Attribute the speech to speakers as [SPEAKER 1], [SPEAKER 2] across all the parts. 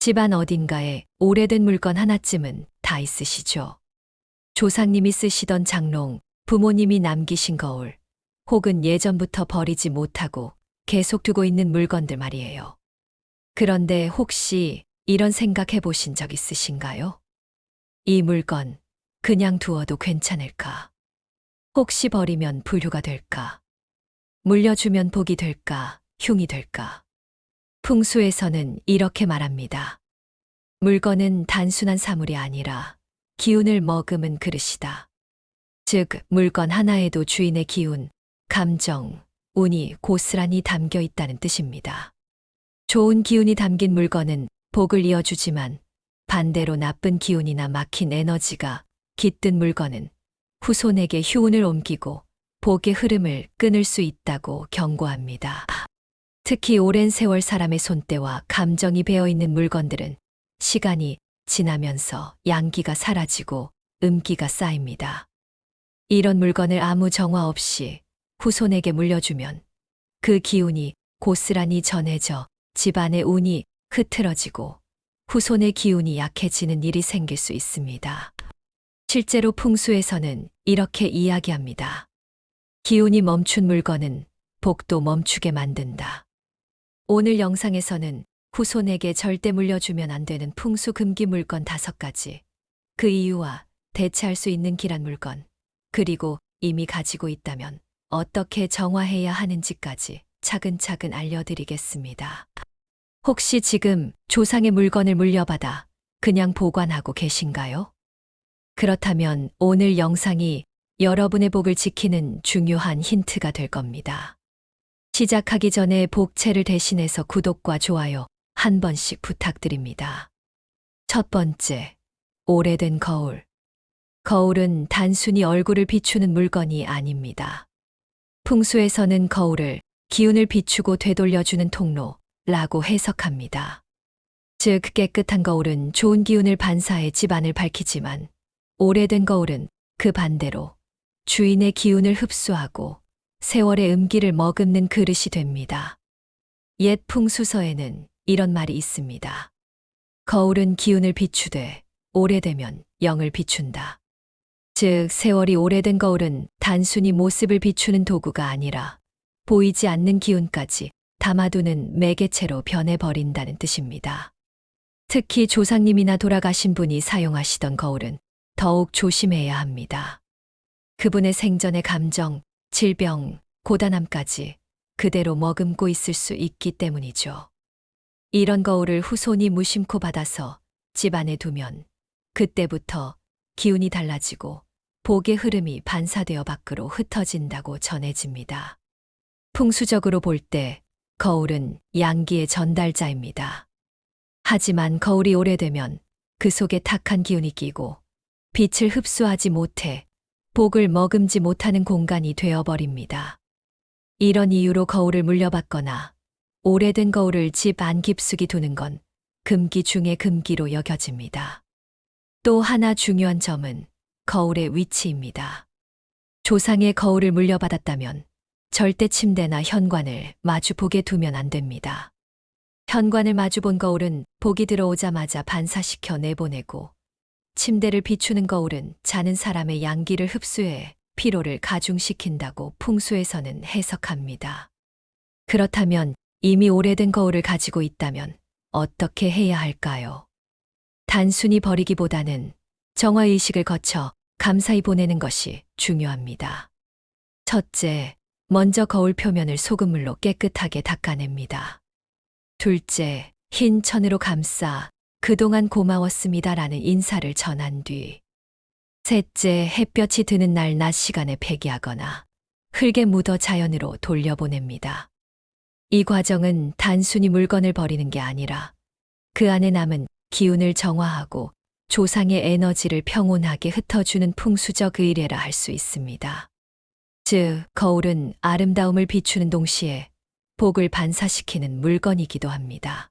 [SPEAKER 1] 집안 어딘가에 오래된 물건 하나쯤은 다 있으시죠? 조상님이 쓰시던 장롱, 부모님이 남기신 거울, 혹은 예전부터 버리지 못하고 계속 두고 있는 물건들 말이에요. 그런데 혹시 이런 생각 해보신 적 있으신가요? 이 물건 그냥 두어도 괜찮을까? 혹시 버리면 불효가 될까? 물려주면 복이 될까? 흉이 될까? 풍수에서는 이렇게 말합니다. 물건은 단순한 사물이 아니라 기운을 머금은 그릇이다. 즉, 물건 하나에도 주인의 기운, 감정, 운이 고스란히 담겨 있다는 뜻입니다. 좋은 기운이 담긴 물건은 복을 이어주지만 반대로 나쁜 기운이나 막힌 에너지가 깃든 물건은 후손에게 휴운을 옮기고 복의 흐름을 끊을 수 있다고 경고합니다. 특히 오랜 세월 사람의 손때와 감정이 배어 있는 물건들은 시간이 지나면서 양기가 사라지고 음기가 쌓입니다. 이런 물건을 아무 정화 없이 후손에게 물려주면 그 기운이 고스란히 전해져 집안의 운이 흐트러지고 후손의 기운이 약해지는 일이 생길 수 있습니다. 실제로 풍수에서는 이렇게 이야기합니다. 기운이 멈춘 물건은 복도 멈추게 만든다. 오늘 영상에서는 후손에게 절대 물려주면 안 되는 풍수 금기 물건 5가지, 그 이유와 대체할 수 있는 길한 물건, 그리고 이미 가지고 있다면 어떻게 정화해야 하는지까지 차근차근 알려드리겠습니다. 혹시 지금 조상의 물건을 물려받아 그냥 보관하고 계신가요? 그렇다면 오늘 영상이 여러분의 복을 지키는 중요한 힌트가 될 겁니다. 시작하기 전에 복채를 대신해서 구독과 좋아요 한 번씩 부탁드립니다. 첫 번째, 오래된 거울. 거울은 단순히 얼굴을 비추는 물건이 아닙니다. 풍수에서는 거울을 기운을 비추고 되돌려주는 통로라고 해석합니다. 즉, 깨끗한 거울은 좋은 기운을 반사해 집안을 밝히지만 오래된 거울은 그 반대로 주인의 기운을 흡수하고 세월의 음기를 머금는 그릇이 됩니다. 옛 풍수서에는 이런 말이 있습니다. 거울은 기운을 비추되 오래되면 영을 비춘다. 즉, 세월이 오래된 거울은 단순히 모습을 비추는 도구가 아니라 보이지 않는 기운까지 담아두는 매개체로 변해버린다는 뜻입니다. 특히 조상님이나 돌아가신 분이 사용하시던 거울은 더욱 조심해야 합니다. 그분의 생전의 감정, 질병, 고단함까지 그대로 머금고 있을 수 있기 때문이죠. 이런 거울을 후손이 무심코 받아서 집안에 두면 그때부터 기운이 달라지고 복의 흐름이 반사되어 밖으로 흩어진다고 전해집니다. 풍수적으로 볼 때 거울은 양기의 전달자입니다. 하지만 거울이 오래되면 그 속에 탁한 기운이 끼고 빛을 흡수하지 못해 복을 머금지 못하는 공간이 되어버립니다. 이런 이유로 거울을 물려받거나 오래된 거울을 집 안 깊숙이 두는 건 금기 중의 금기로 여겨집니다. 또 하나 중요한 점은 거울의 위치입니다. 조상의 거울을 물려받았다면 절대 침대나 현관을 마주보게 두면 안 됩니다. 현관을 마주본 거울은 복이 들어오자마자 반사시켜 내보내고 침대를 비추는 거울은 자는 사람의 양기를 흡수해 피로를 가중시킨다고 풍수에서는 해석합니다. 그렇다면 이미 오래된 거울을 가지고 있다면 어떻게 해야 할까요? 단순히 버리기보다는 정화의식을 거쳐 감사히 보내는 것이 중요합니다. 첫째, 먼저 거울 표면을 소금물로 깨끗하게 닦아냅니다. 둘째, 흰 천으로 감싸 그동안 고마웠습니다라는 인사를 전한 뒤, 셋째, 햇볕이 드는 날 낮 시간에 폐기하거나 흙에 묻어 자연으로 돌려보냅니다. 이 과정은 단순히 물건을 버리는 게 아니라 그 안에 남은 기운을 정화하고 조상의 에너지를 평온하게 흩어주는 풍수적 의례라 할 수 있습니다. 즉, 거울은 아름다움을 비추는 동시에 복을 반사시키는 물건이기도 합니다.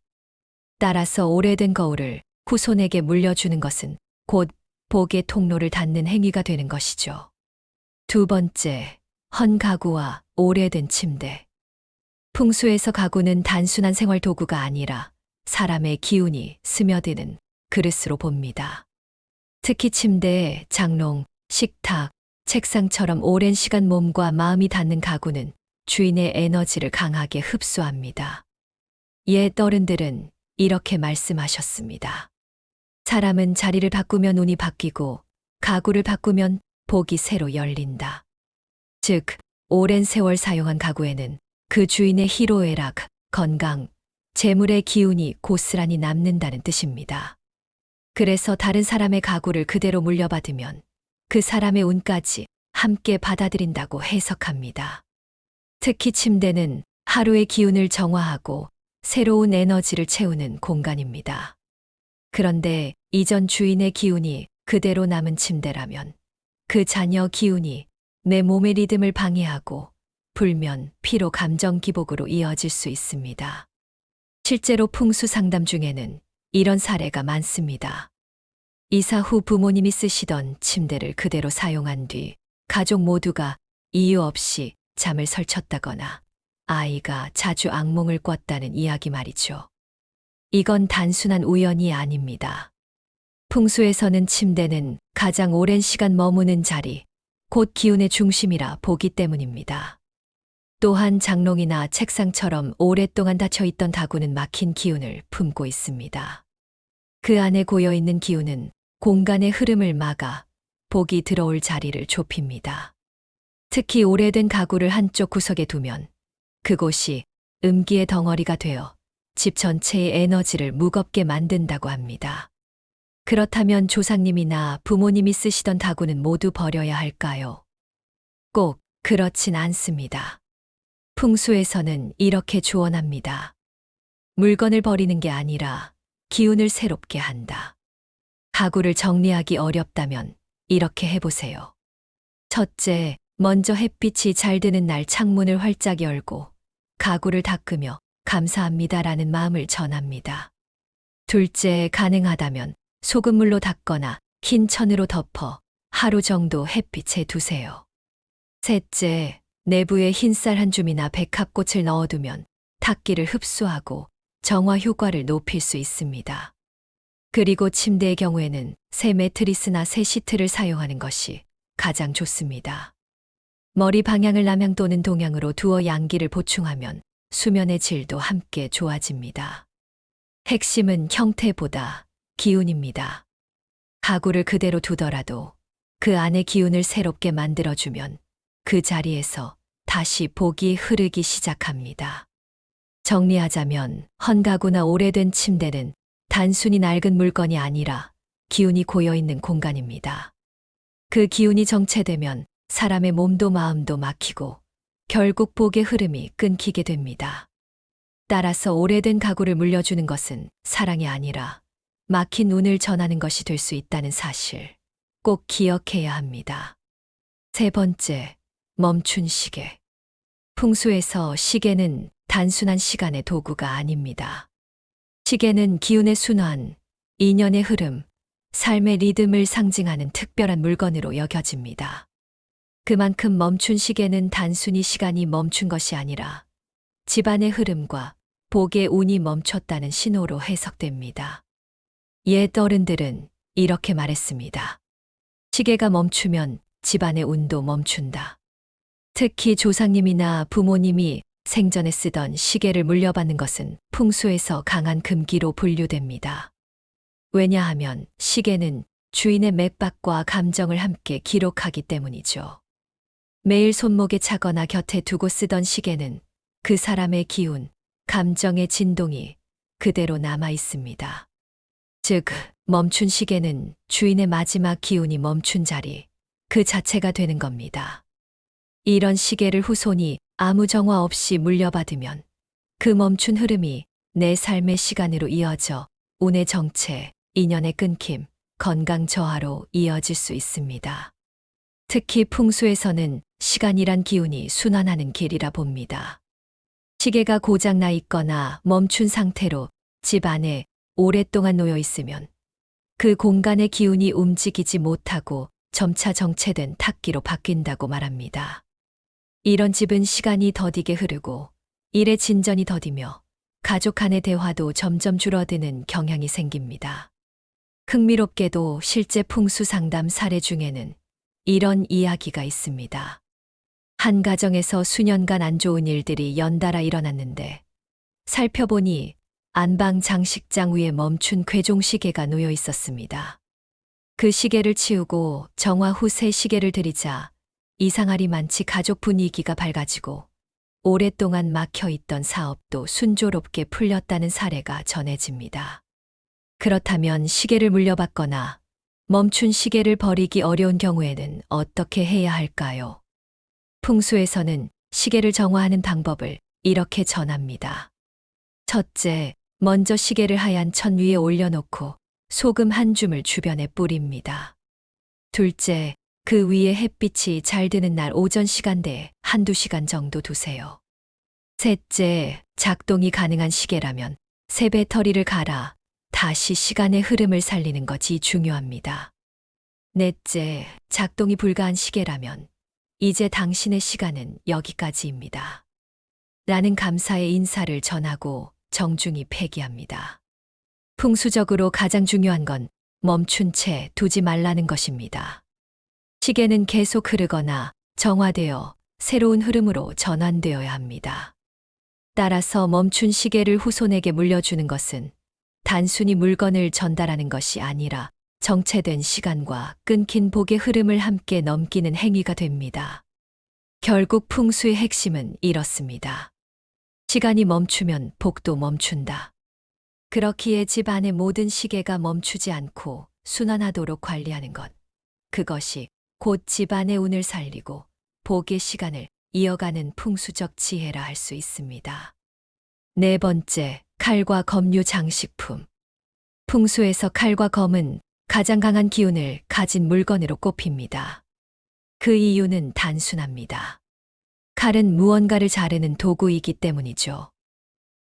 [SPEAKER 1] 따라서 오래된 거울을 후손에게 물려주는 것은 곧 복의 통로를 닫는 행위가 되는 것이죠. 두 번째, 헌 가구와 오래된 침대. 풍수에서 가구는 단순한 생활 도구가 아니라 사람의 기운이 스며드는 그릇으로 봅니다. 특히 침대, 장롱, 식탁, 책상처럼 오랜 시간 몸과 마음이 닿는 가구는 주인의 에너지를 강하게 흡수합니다. 옛 어른들은 이렇게 말씀하셨습니다. 사람은 자리를 바꾸면 운이 바뀌고 가구를 바꾸면 복이 새로 열린다. 즉, 오랜 세월 사용한 가구에는 그 주인의 희로애락, 건강, 재물의 기운이 고스란히 남는다는 뜻입니다. 그래서 다른 사람의 가구를 그대로 물려받으면 그 사람의 운까지 함께 받아들인다고 해석합니다. 특히 침대는 하루의 기운을 정화하고 새로운 에너지를 채우는 공간입니다. 그런데 이전 주인의 기운이 그대로 남은 침대라면 그 자녀 기운이 내 몸의 리듬을 방해하고 불면, 피로, 감정 기복으로 이어질 수 있습니다. 실제로 풍수 상담 중에는 이런 사례가 많습니다. 이사 후 부모님이 쓰시던 침대를 그대로 사용한 뒤 가족 모두가 이유 없이 잠을 설쳤다거나 아이가 자주 악몽을 꿨다는 이야기 말이죠. 이건 단순한 우연이 아닙니다. 풍수에서는 침대는 가장 오랜 시간 머무는 자리, 곧 기운의 중심이라 보기 때문입니다. 또한 장롱이나 책상처럼 오랫동안 닫혀있던 가구는 막힌 기운을 품고 있습니다. 그 안에 고여있는 기운은 공간의 흐름을 막아 복이 들어올 자리를 좁힙니다. 특히 오래된 가구를 한쪽 구석에 두면 그곳이 음기의 덩어리가 되어 집 전체의 에너지를 무겁게 만든다고 합니다. 그렇다면 조상님이나 부모님이 쓰시던 가구는 모두 버려야 할까요? 꼭 그렇진 않습니다. 풍수에서는 이렇게 조언합니다. 물건을 버리는 게 아니라 기운을 새롭게 한다. 가구를 정리하기 어렵다면 이렇게 해보세요. 첫째, 먼저 햇빛이 잘 드는 날 창문을 활짝 열고 가구를 닦으며 감사합니다라는 마음을 전합니다. 둘째, 가능하다면 소금물로 닦거나 흰 천으로 덮어 하루 정도 햇빛에 두세요. 셋째, 내부에 흰쌀 한 줌이나 백합꽃을 넣어두면 탁기를 흡수하고 정화 효과를 높일 수 있습니다. 그리고 침대의 경우에는 새 매트리스나 새 시트를 사용하는 것이 가장 좋습니다. 머리 방향을 남향 또는 동향으로 두어 양기를 보충하면 수면의 질도 함께 좋아집니다. 핵심은 형태보다 기운입니다. 가구를 그대로 두더라도 그 안의 기운을 새롭게 만들어주면 그 자리에서 다시 복이 흐르기 시작합니다. 정리하자면 헌가구나 오래된 침대는 단순히 낡은 물건이 아니라 기운이 고여있는 공간입니다. 그 기운이 정체되면 사람의 몸도 마음도 막히고 결국 복의 흐름이 끊기게 됩니다. 따라서 오래된 가구를 물려주는 것은 사랑이 아니라 막힌 운을 전하는 것이 될 수 있다는 사실 꼭 기억해야 합니다. 세 번째, 멈춘 시계. 풍수에서 시계는 단순한 시간의 도구가 아닙니다. 시계는 기운의 순환, 인연의 흐름, 삶의 리듬을 상징하는 특별한 물건으로 여겨집니다. 그만큼 멈춘 시계는 단순히 시간이 멈춘 것이 아니라 집안의 흐름과 복의 운이 멈췄다는 신호로 해석됩니다. 옛 어른들은 이렇게 말했습니다. 시계가 멈추면 집안의 운도 멈춘다. 특히 조상님이나 부모님이 생전에 쓰던 시계를 물려받는 것은 풍수에서 강한 금기로 분류됩니다. 왜냐하면 시계는 주인의 맥박과 감정을 함께 기록하기 때문이죠. 매일 손목에 차거나 곁에 두고 쓰던 시계는 그 사람의 기운, 감정의 진동이 그대로 남아 있습니다. 즉, 멈춘 시계는 주인의 마지막 기운이 멈춘 자리, 그 자체가 되는 겁니다. 이런 시계를 후손이 아무 정화 없이 물려받으면 그 멈춘 흐름이 내 삶의 시간으로 이어져 운의 정체, 인연의 끊김, 건강 저하로 이어질 수 있습니다. 특히 풍수에서는 시간이란 기운이 순환하는 길이라 봅니다. 시계가 고장나 있거나 멈춘 상태로 집 안에 오랫동안 놓여 있으면 그 공간의 기운이 움직이지 못하고 점차 정체된 탁기로 바뀐다고 말합니다. 이런 집은 시간이 더디게 흐르고 일의 진전이 더디며 가족 간의 대화도 점점 줄어드는 경향이 생깁니다. 흥미롭게도 실제 풍수 상담 사례 중에는 이런 이야기가 있습니다. 한 가정에서 수년간 안 좋은 일들이 연달아 일어났는데 살펴보니 안방 장식장 위에 멈춘 궤종 시계가 놓여 있었습니다. 그 시계를 치우고 정화 후 새 시계를 들이자 이상하리만치 가족 분위기가 밝아지고 오랫동안 막혀있던 사업도 순조롭게 풀렸다는 사례가 전해집니다. 그렇다면 시계를 물려받거나 멈춘 시계를 버리기 어려운 경우에는 어떻게 해야 할까요? 풍수에서는 시계를 정화하는 방법을 이렇게 전합니다. 첫째, 먼저 시계를 하얀 천 위에 올려놓고 소금 한 줌을 주변에 뿌립니다. 둘째, 그 위에 햇빛이 잘 드는 날 오전 시간대에 한두 시간 정도 두세요. 셋째, 작동이 가능한 시계라면 새 배터리를 갈아 다시 시간의 흐름을 살리는 것이 중요합니다. 넷째, 작동이 불가한 시계라면 이제 당신의 시간은 여기까지입니다. 라는 감사의 인사를 전하고 정중히 폐기합니다. 풍수적으로 가장 중요한 건 멈춘 채 두지 말라는 것입니다. 시계는 계속 흐르거나 정화되어 새로운 흐름으로 전환되어야 합니다. 따라서 멈춘 시계를 후손에게 물려주는 것은 단순히 물건을 전달하는 것이 아니라 정체된 시간과 끊긴 복의 흐름을 함께 넘기는 행위가 됩니다. 결국 풍수의 핵심은 이렇습니다. 시간이 멈추면 복도 멈춘다. 그렇기에 집 안의 모든 시계가 멈추지 않고 순환하도록 관리하는 것. 그것이 곧 집안의 운을 살리고 복의 시간을 이어가는 풍수적 지혜라 할 수 있습니다. 네 번째, 칼과 검류 장식품. 풍수에서 칼과 검은 가장 강한 기운을 가진 물건으로 꼽힙니다. 그 이유는 단순합니다. 칼은 무언가를 자르는 도구이기 때문이죠.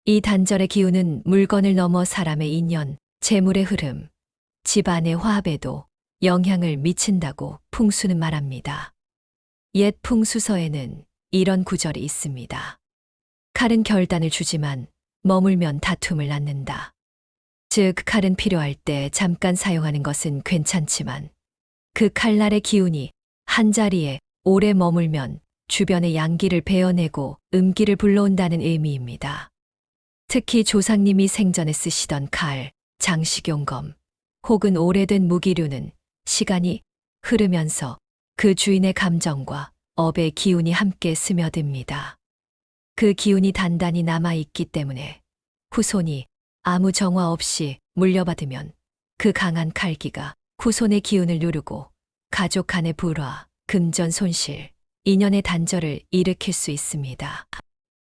[SPEAKER 1] 이 단절의 기운은 물건을 넘어 사람의 인연, 재물의 흐름, 집안의 화합에도 영향을 미친다고 풍수는 말합니다. 옛 풍수서에는 이런 구절이 있습니다. 칼은 결단을 주지만 머물면 다툼을 낳는다. 즉, 칼은 필요할 때 잠깐 사용하는 것은 괜찮지만 그 칼날의 기운이 한자리에 오래 머물면 주변의 양기를 베어내고 음기를 불러온다는 의미입니다. 특히 조상님이 생전에 쓰시던 칼, 장식용 검, 혹은 오래된 무기류는 시간이 흐르면서 그 주인의 감정과 업의 기운이 함께 스며듭니다. 그 기운이 단단히 남아있기 때문에 후손이 아무 정화 없이 물려받으면 그 강한 칼기가 후손의 기운을 누르고 가족 간의 불화, 금전 손실, 인연의 단절을 일으킬 수 있습니다.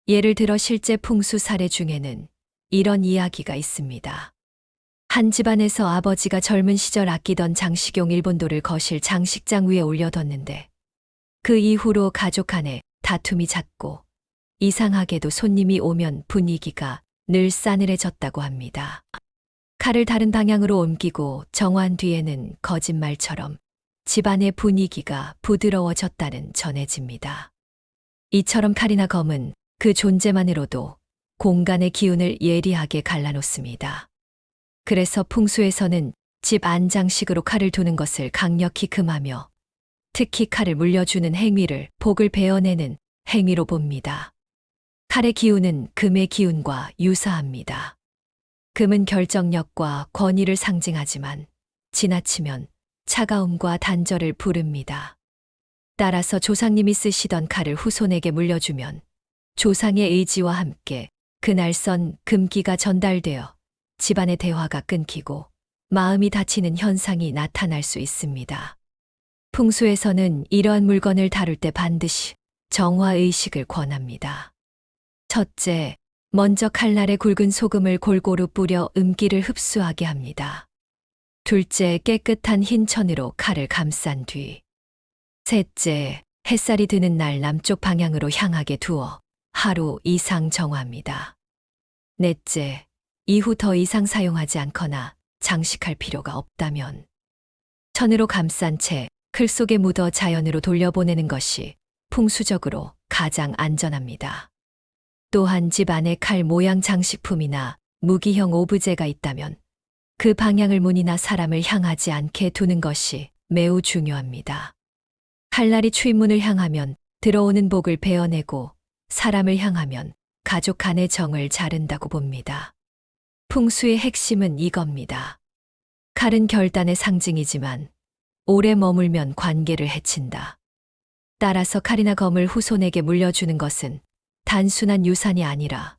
[SPEAKER 1] 예를 들어 실제 풍수 사례 중에는 이런 이야기가 있습니다. 한 집안에서 아버지가 젊은 시절 아끼던 장식용 일본도를 거실 장식장 위에 올려뒀는데 그 이후로 가족 간에 다툼이 잦고 이상하게도 손님이 오면 분위기가 늘 싸늘해졌다고 합니다. 칼을 다른 방향으로 옮기고 정화한 뒤에는 거짓말처럼 집안의 분위기가 부드러워졌다는 전해집니다. 이처럼 칼이나 검은 그 존재만으로도 공간의 기운을 예리하게 갈라놓습니다. 그래서 풍수에서는 집 안장식으로 칼을 두는 것을 강력히 금하며 특히 칼을 물려주는 행위를 복을 베어내는 행위로 봅니다. 칼의 기운은 금의 기운과 유사합니다. 금은 결정력과 권위를 상징하지만 지나치면 차가움과 단절을 부릅니다. 따라서 조상님이 쓰시던 칼을 후손에게 물려주면 조상의 의지와 함께 그날 선 금기가 전달되어 집안의 대화가 끊기고 마음이 다치는 현상이 나타날 수 있습니다. 풍수에서는 이러한 물건을 다룰 때 반드시 정화의식을 권합니다. 첫째, 먼저 칼날에 굵은 소금을 골고루 뿌려 음기를 흡수하게 합니다. 둘째, 깨끗한 흰 천으로 칼을 감싼 뒤. 셋째, 햇살이 드는 날 남쪽 방향으로 향하게 두어 하루 이상 정화합니다. 넷째, 이후 더 이상 사용하지 않거나 장식할 필요가 없다면 천으로 감싼 채 클 속에 묻어 자연으로 돌려보내는 것이 풍수적으로 가장 안전합니다. 또한 집 안에 칼 모양 장식품이나 무기형 오브제가 있다면 그 방향을 문이나 사람을 향하지 않게 두는 것이 매우 중요합니다. 칼날이 출입문을 향하면 들어오는 복을 베어내고 사람을 향하면 가족 간의 정을 자른다고 봅니다. 풍수의 핵심은 이겁니다. 칼은 결단의 상징이지만 오래 머물면 관계를 해친다. 따라서 칼이나 검을 후손에게 물려주는 것은 단순한 유산이 아니라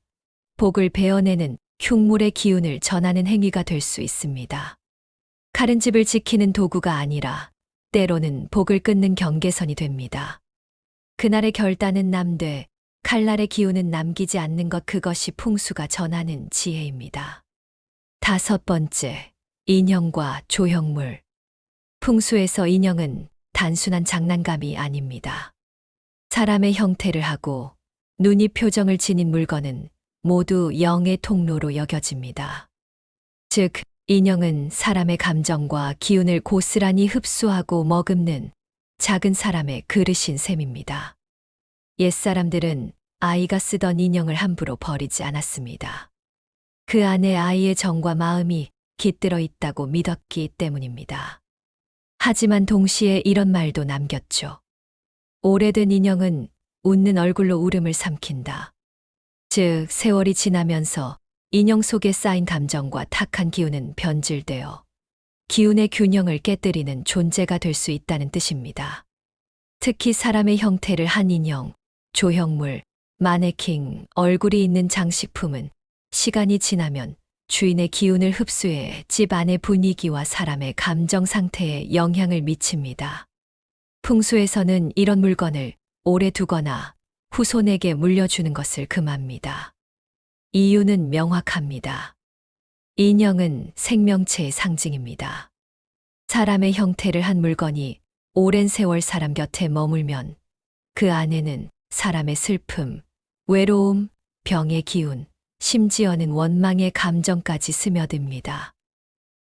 [SPEAKER 1] 복을 베어내는 흉물의 기운을 전하는 행위가 될 수 있습니다. 칼은 집을 지키는 도구가 아니라 때로는 복을 끊는 경계선이 됩니다. 그날의 결단은 남되 칼날의 기운은 남기지 않는 것, 그것이 풍수가 전하는 지혜입니다. 5번째, 인형과 조형물. 풍수에서 인형은 단순한 장난감이 아닙니다. 사람의 형태를 하고 눈이 표정을 지닌 물건은 모두 영의 통로로 여겨집니다. 즉, 인형은 사람의 감정과 기운을 고스란히 흡수하고 머금는 작은 사람의 그릇인 셈입니다. 옛사람들은 아이가 쓰던 인형을 함부로 버리지 않았습니다. 그 안에 아이의 정과 마음이 깃들어 있다고 믿었기 때문입니다. 하지만 동시에 이런 말도 남겼죠. 오래된 인형은 웃는 얼굴로 울음을 삼킨다. 즉, 세월이 지나면서 인형 속에 쌓인 감정과 탁한 기운은 변질되어 기운의 균형을 깨뜨리는 존재가 될 수 있다는 뜻입니다. 특히 사람의 형태를 한 인형, 조형물, 마네킹, 얼굴이 있는 장식품은 시간이 지나면 주인의 기운을 흡수해 집 안의 분위기와 사람의 감정 상태에 영향을 미칩니다. 풍수에서는 이런 물건을 오래 두거나 후손에게 물려주는 것을 금합니다. 이유는 명확합니다. 인형은 생명체의 상징입니다. 사람의 형태를 한 물건이 오랜 세월 사람 곁에 머물면 그 안에는 사람의 슬픔, 외로움, 병의 기운, 심지어는 원망의 감정까지 스며듭니다.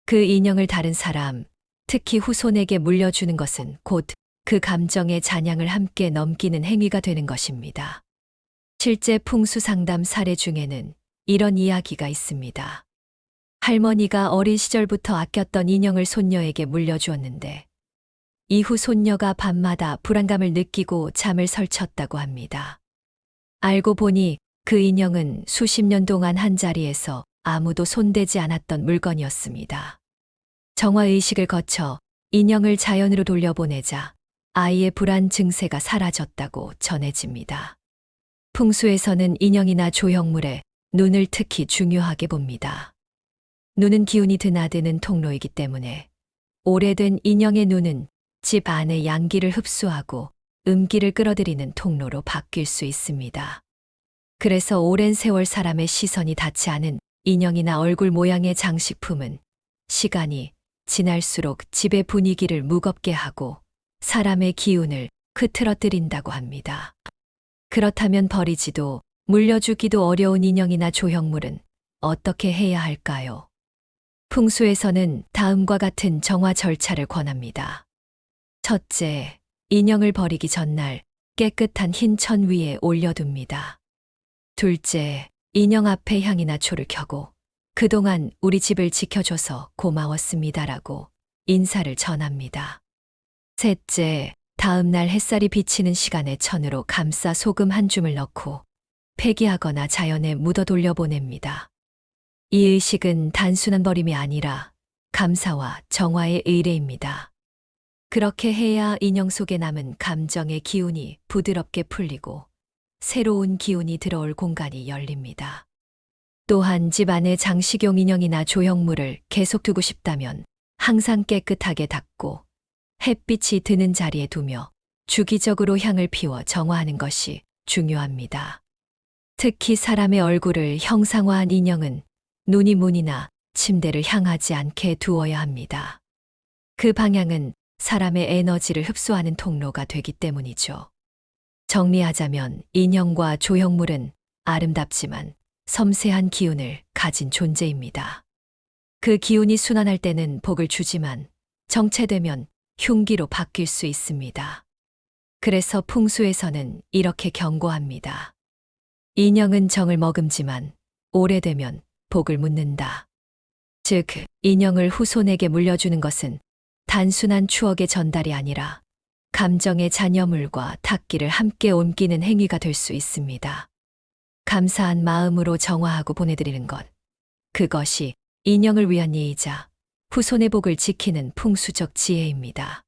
[SPEAKER 1] 그 인형을 다른 사람, 특히 후손에게 물려주는 것은 곧 그 감정의 잔향을 함께 넘기는 행위가 되는 것입니다. 실제 풍수 상담 사례 중에는 이런 이야기가 있습니다. 할머니가 어린 시절부터 아꼈던 인형을 손녀에게 물려주었는데 이후 손녀가 밤마다 불안감을 느끼고 잠을 설쳤다고 합니다. 알고 보니 그 인형은 수십 년 동안 한 자리에서 아무도 손대지 않았던 물건이었습니다. 정화의식을 거쳐 인형을 자연으로 돌려보내자 아이의 불안 증세가 사라졌다고 전해집니다. 풍수에서는 인형이나 조형물에 눈을 특히 중요하게 봅니다. 눈은 기운이 드나드는 통로이기 때문에 오래된 인형의 눈은 집 안의 양기를 흡수하고 음기를 끌어들이는 통로로 바뀔 수 있습니다. 그래서 오랜 세월 사람의 시선이 닿지 않은 인형이나 얼굴 모양의 장식품은 시간이 지날수록 집의 분위기를 무겁게 하고 사람의 기운을 흐트러뜨린다고 합니다. 그렇다면 버리지도 물려주기도 어려운 인형이나 조형물은 어떻게 해야 할까요? 풍수에서는 다음과 같은 정화 절차를 권합니다. 첫째, 인형을 버리기 전날 깨끗한 흰 천 위에 올려둡니다. 둘째, 인형 앞에 향이나 초를 켜고 그동안 우리 집을 지켜줘서 고마웠습니다라고 인사를 전합니다. 셋째, 다음 날 햇살이 비치는 시간에 천으로 감싸 소금 한 줌을 넣고 폐기하거나 자연에 묻어 돌려보냅니다. 이 의식은 단순한 버림이 아니라 감사와 정화의 의례입니다. 그렇게 해야 인형 속에 남은 감정의 기운이 부드럽게 풀리고 새로운 기운이 들어올 공간이 열립니다. 또한 집 안에 장식용 인형이나 조형물을 계속 두고 싶다면 항상 깨끗하게 닦고 햇빛이 드는 자리에 두며 주기적으로 향을 피워 정화하는 것이 중요합니다. 특히 사람의 얼굴을 형상화한 인형은 눈이 문이나 침대를 향하지 않게 두어야 합니다. 그 방향은 사람의 에너지를 흡수하는 통로가 되기 때문이죠. 정리하자면 인형과 조형물은 아름답지만 섬세한 기운을 가진 존재입니다. 그 기운이 순환할 때는 복을 주지만 정체되면 흉기로 바뀔 수 있습니다. 그래서 풍수에서는 이렇게 경고합니다. 인형은 정을 머금지만 오래되면 복을 묻는다. 즉, 인형을 후손에게 물려주는 것은 단순한 추억의 전달이 아니라 감정의 잔여물과 탁기를 함께 옮기는 행위가 될 수 있습니다. 감사한 마음으로 정화하고 보내드리는 것. 그것이 인형을 위한 예의자, 후손의 복을 지키는 풍수적 지혜입니다.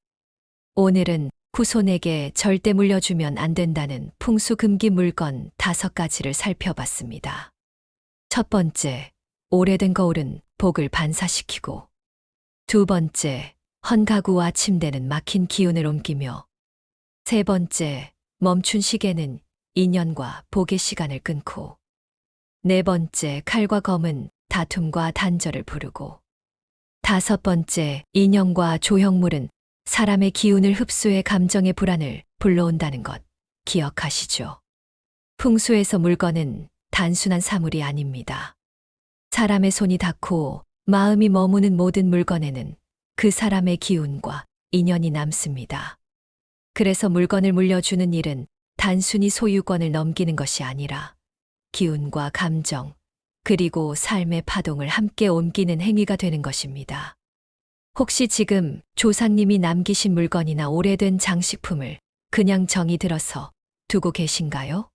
[SPEAKER 1] 오늘은 후손에게 절대 물려주면 안 된다는 풍수 금기 물건 5가지를 살펴봤습니다. 첫 번째, 오래된 거울은 복을 반사시키고, 두 번째, 헌가구와 침대는 막힌 기운을 옮기며, 세 번째, 멈춘 시계는 인연과 복의 시간을 끊고, 네 번째, 칼과 검은 다툼과 단절을 부르고, 다섯 번째, 인형과 조형물은 사람의 기운을 흡수해 감정의 불안을 불러온다는 것 기억하시죠? 풍수에서 물건은 단순한 사물이 아닙니다. 사람의 손이 닿고 마음이 머무는 모든 물건에는 그 사람의 기운과 인연이 남습니다. 그래서 물건을 물려주는 일은 단순히 소유권을 넘기는 것이 아니라 기운과 감정, 그리고 삶의 파동을 함께 옮기는 행위가 되는 것입니다. 혹시 지금 조상님이 남기신 물건이나 오래된 장식품을 그냥 정이 들어서 두고 계신가요?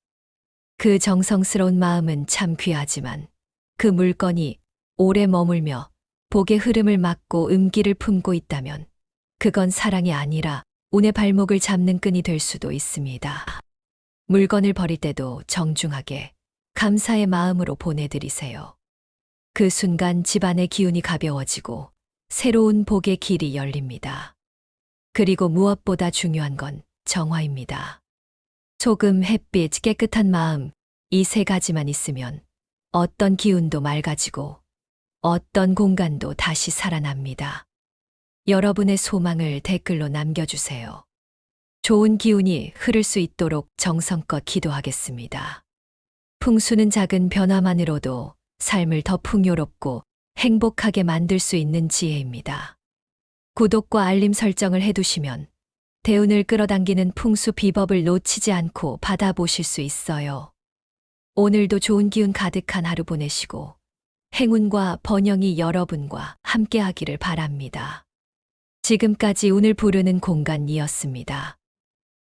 [SPEAKER 1] 그 정성스러운 마음은 참 귀하지만 그 물건이 오래 머물며 복의 흐름을 막고 음기를 품고 있다면 그건 사랑이 아니라 운의 발목을 잡는 끈이 될 수도 있습니다. 물건을 버릴 때도 정중하게 감사의 마음으로 보내드리세요. 그 순간 집안의 기운이 가벼워지고 새로운 복의 길이 열립니다. 그리고 무엇보다 중요한 건 정화입니다. 소금, 햇빛, 깨끗한 마음, 이 3가지만 있으면 어떤 기운도 맑아지고 어떤 공간도 다시 살아납니다. 여러분의 소망을 댓글로 남겨주세요. 좋은 기운이 흐를 수 있도록 정성껏 기도하겠습니다. 풍수는 작은 변화만으로도 삶을 더 풍요롭고 행복하게 만들 수 있는 지혜입니다. 구독과 알림 설정을 해두시면 대운을 끌어당기는 풍수 비법을 놓치지 않고 받아보실 수 있어요. 오늘도 좋은 기운 가득한 하루 보내시고 행운과 번영이 여러분과 함께하기를 바랍니다. 지금까지 운을 부르는 공간이었습니다.